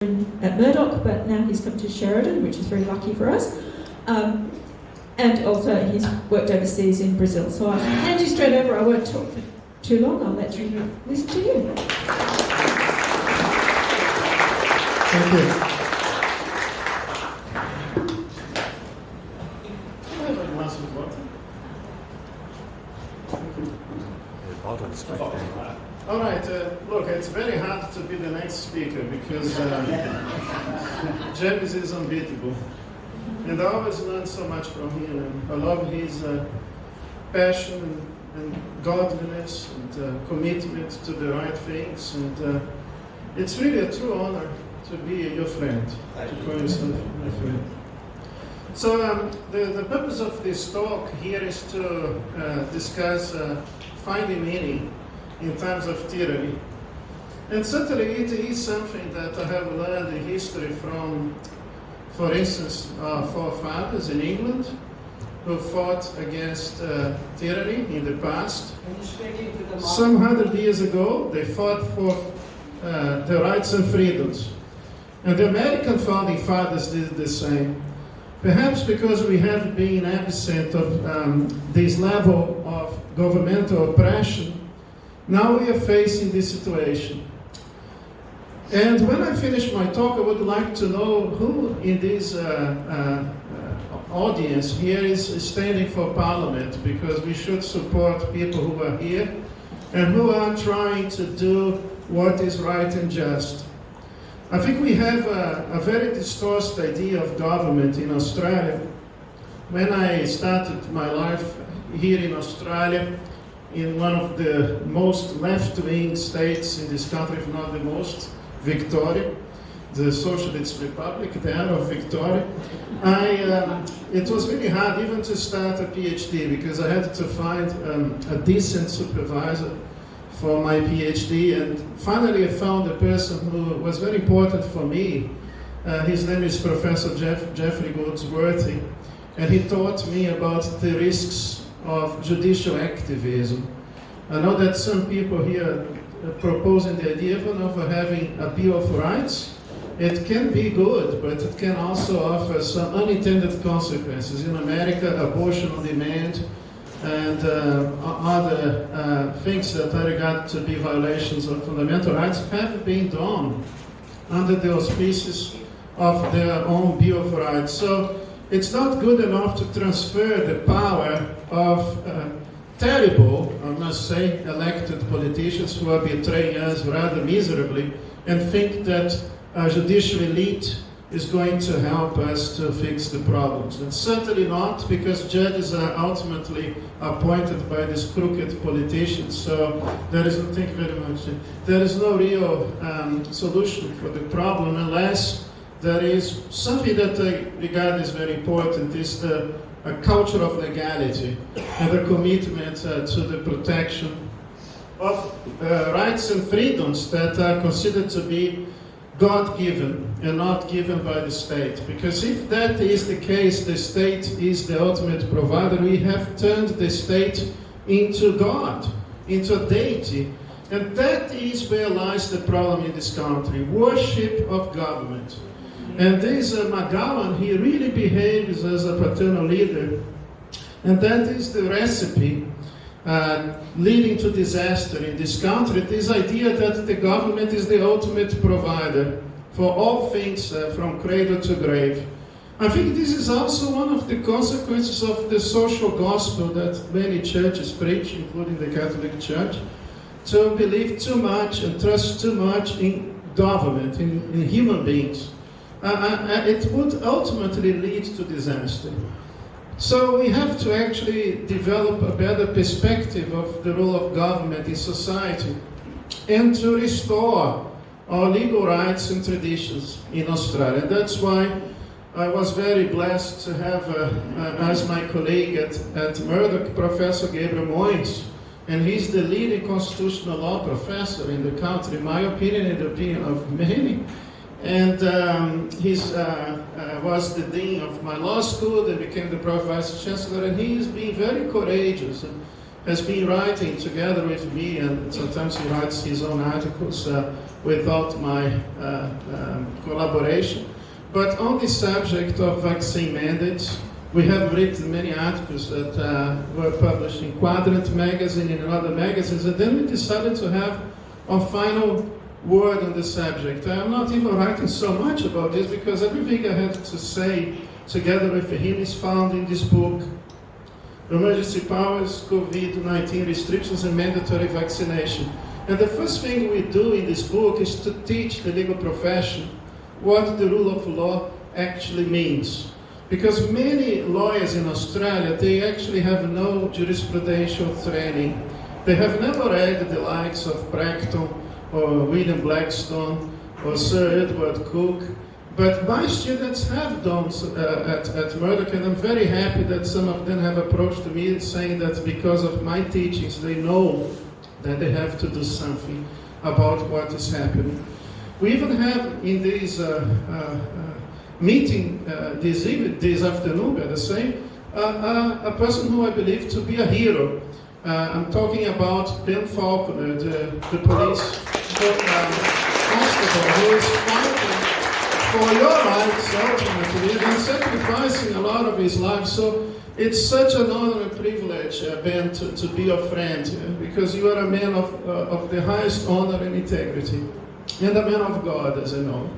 at Murdoch, but now he's come to Sheridan, which is very lucky for us. And also he's worked overseas in Brazil. So I'll hand you straight over. I won't talk for too long. I'll let you listen to you. Thank you. Can I have a glass of water? All right, look, it's very hard to be the next speaker because James is unbeatable. And I always learn so much from him. And I love his passion and godliness and commitment to the right things. And it's really a true honor to be your friend, to call yourself my friend. So the purpose of this talk here is to discuss finding meaning in times of tyranny. And certainly it is something that I have learned in history from, for instance, our forefathers in England who fought against tyranny in the past. Some 100 years ago, they fought for the rights and freedoms. And the American founding fathers did the same. Perhaps because we have been absent of this level of governmental oppression, now we are facing this situation. And when I finish my talk, I would like to know who in this audience here is standing for Parliament, because we should support people who are here and who are trying to do what is right and just. I think we have a very distorted idea of government in Australia. When I started my life here in Australia, in one of the most left-wing states in this country, if not the most, Victoria, the Socialist Republic there of Victoria, it was really hard even to start a PhD because I had to find a decent supervisor for my PhD, and finally I found a person who was very important for me. His name is Professor Jeffrey Goldsworthy, and he taught me about the risks of judicial activism. I know that some people here are proposing the idea even of having a Bill of Rights. It can be good, but it can also offer some unintended consequences. In America, abortion on demand and other things that I regard to be violations of fundamental rights have been done under the auspices of their own Bill of Rights. So it's not good enough to transfer the power of terrible, I must say, elected politicians who are betraying us rather miserably and think that a judicial elite is going to help us to fix the problems. And certainly not, because judges are ultimately appointed by these crooked politicians. So there is, thank you very much, there is no real solution for the problem unless there is something that I regard as very important, is a culture of legality and a commitment to the protection of rights and freedoms that are considered to be God-given and not given by the state. Because if that is the case, the state is the ultimate provider. We have turned the state into God, into a deity. And that is where lies the problem in this country, worship of government. And this McGowan, he really behaves as a paternal leader. And that is the recipe leading to disaster in this country. This idea that the government is the ultimate provider for all things from cradle to grave. I think this is also one of the consequences of the social gospel that many churches preach, including the Catholic Church, to believe too much and trust too much in government, in human beings. It would ultimately lead to disaster. So we have to actually develop a better perspective of the role of government in society and to restore our legal rights and traditions in Australia. That's why I was very blessed to have as my colleague at Murdoch, Professor Gabriel Moines, and he's the leading constitutional law professor in the country, in my opinion and the opinion of many. And he was the dean of my law school, then became the Prof. Vice Chancellor, and he has been very courageous has been writing together with me, and sometimes he writes his own articles without my collaboration. But on the subject of vaccine mandates, we have written many articles that were published in Quadrant magazine and in other magazines, and then we decided to have a final word on the subject. I'm not even writing so much about this because everything I had to say together with him is found in this book, Emergency Powers, COVID-19 Restrictions and Mandatory Vaccination. And the first thing we do in this book is to teach the legal profession what the rule of law actually means. Because many lawyers in Australia, they actually have no jurisprudential training. They have never read the likes of Bracton or William Blackstone or Sir Edward Cook. But my students have done at Murdoch, and I'm very happy that some of them have approached me saying that because of my teachings, they know that they have to do something about what is happening. We even have in this meeting this afternoon, better say, a person who I believe to be a hero. I'm talking about Ben Falconer, the police constable who is fighting for your rights ultimately and sacrificing a lot of his life. So it's such an honor and privilege, Ben, to be your friend, because you are a man of the highest honor and integrity, and a man of God, as I know.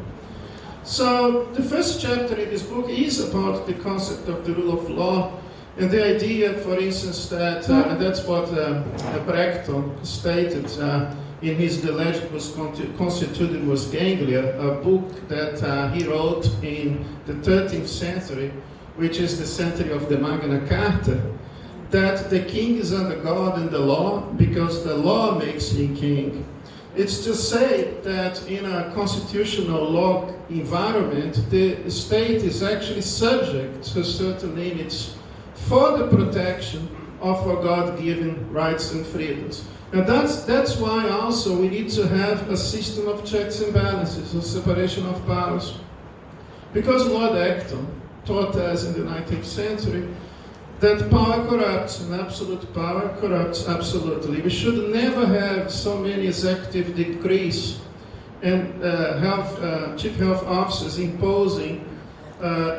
So the first chapter in this book is about the concept of the rule of law, and the idea, for instance, that, and that's what Bracton stated in his The Legibus Constitutionibus Ganglia, a book that he wrote in the 13th century, which is the century of the Magna Carta, that the king is under God and the law because the law makes him king. It's to say that in a constitutional law environment, the state is actually subject to certain limits for the protection of our God-given rights and freedoms. And that's why also we need to have a system of checks and balances, a separation of powers. Because Lord Acton taught us in the 19th century that power corrupts, and absolute power corrupts absolutely. We should never have so many executive decrees and chief health officers imposing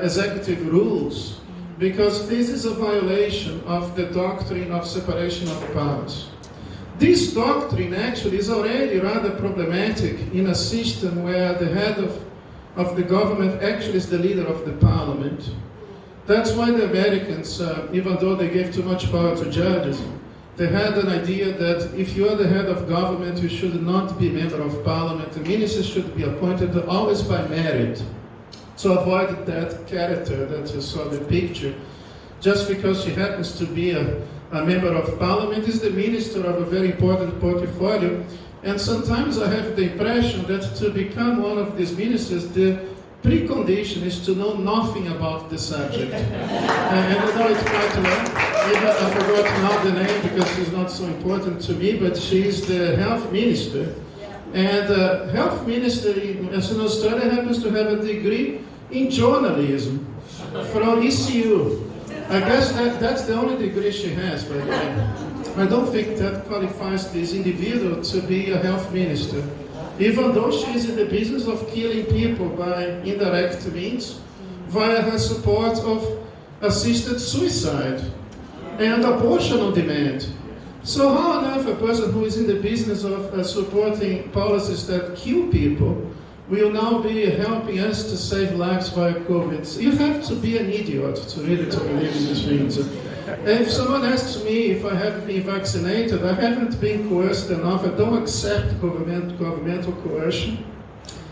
executive rules, because this is a violation of the doctrine of separation of powers. This doctrine actually is already rather problematic in a system where the head of the government actually is the leader of the parliament. That's why the Americans, even though they gave too much power to judges, they had an idea that if you are the head of government, you should not be a member of parliament. The ministers should be appointed always by merit, to avoid that character that you saw in the picture. Just because she happens to be a member of parliament is the minister of a very important portfolio. And sometimes I have the impression that to become one of these ministers, the precondition is to know nothing about the subject. And I know it quite well. I forgot now the name because she's not so important to me, but she's the health minister. And health minister in Australia happens to have a degree in journalism from ECU. I guess that's the only degree she has, by the way. I don't think that qualifies this individual to be a health minister, even though she is in the business of killing people by indirect means via her support of assisted suicide and abortion on demand. So how on earth a person who is in the business of supporting policies that kill people will now be helping us to save lives via COVID? You have to be an idiot to really believe in these things. If someone asks me if I have been vaccinated, I haven't been coerced enough. I don't accept governmental coercion.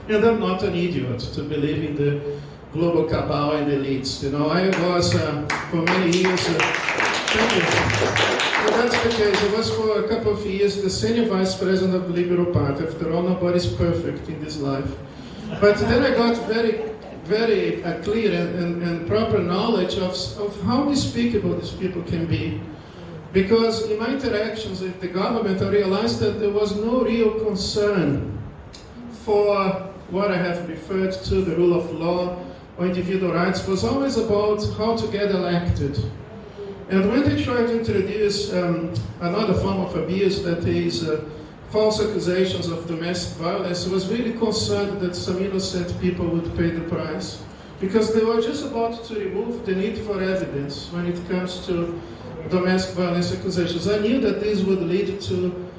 And I'm not an idiot to believe in the global cabal and elites. You know, I was for many years, thank you. Well, that's the case. I was for a couple of years the senior vice president of the Liberal Party. After all, nobody's perfect in this life. But then I got very clear and proper knowledge of how despicable these people can be. Because in my interactions with the government, I realized that there was no real concern for what I have referred to, the rule of law or individual rights. It was always about how to get elected. And when they tried to introduce another form of abuse, that is false accusations of domestic violence, I was really concerned that some innocent people would pay the price, because they were just about to remove the need for evidence when it comes to domestic violence accusations. I knew that this would lead to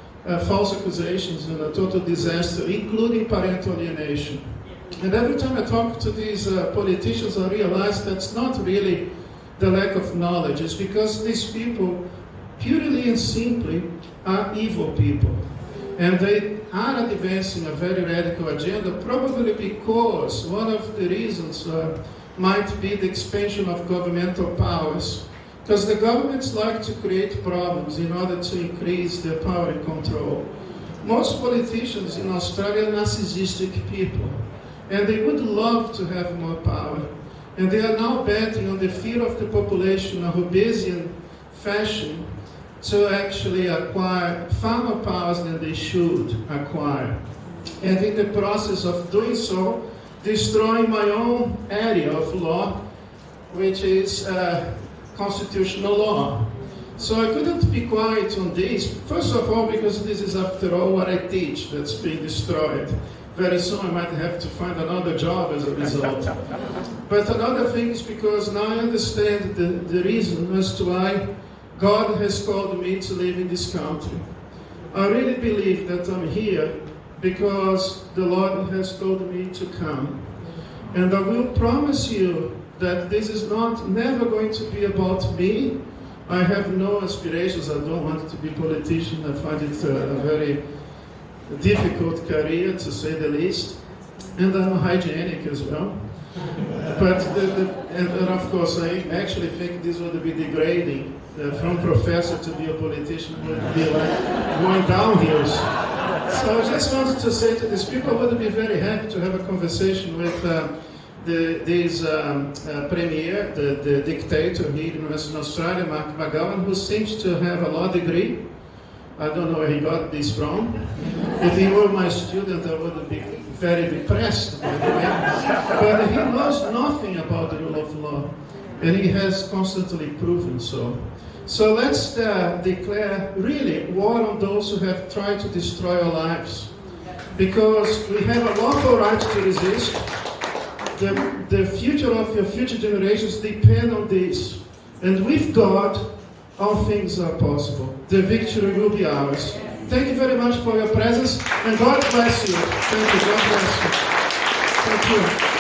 false accusations and a total disaster, including parental alienation. And every time I talk to these politicians, I realize that's not really the lack of knowledge. It's because these people, purely and simply, are evil people. And they are advancing a very radical agenda, probably because one of the reasons might be the expansion of governmental powers. Because the governments like to create problems in order to increase their power and control. Most politicians in Australia are narcissistic people, and they would love to have more power. And they are now betting on the fear of the population in a Hobbesian fashion to actually acquire far more powers than they should acquire. And in the process of doing so, destroying my own area of law, which is constitutional law. So I couldn't be quiet on this. First of all, because this is, after all, what I teach that's being destroyed. Very soon I might have to find another job as a result. But another thing is because now I understand the reason as to why God has called me to live in this country. I really believe that I'm here because the Lord has told me to come. And I will promise you that this is never going to be about me. I have no aspirations. I don't want to be a politician. I find it a very difficult career, to say the least. And I'm a hygienic as well. But and of course, I actually think this would be degrading. From professor to be a politician would be like going downhill. So I just wanted to say to these people, I would be very happy to have a conversation with this premier, the dictator here in Western Australia, Mark McGowan, who seems to have a law degree. I don't know where he got this from. If he were my student, I would be very depressed, by the way. But he knows nothing about the rule of law, and he has constantly proven so. So let's declare really war on those who have tried to destroy our lives, because we have a lawful right to resist. The future of your future generations depend on this, and with God, all things are possible. The victory will be ours. Thank you very much for your presence, and God bless you. Thank you. God bless you. Thank you.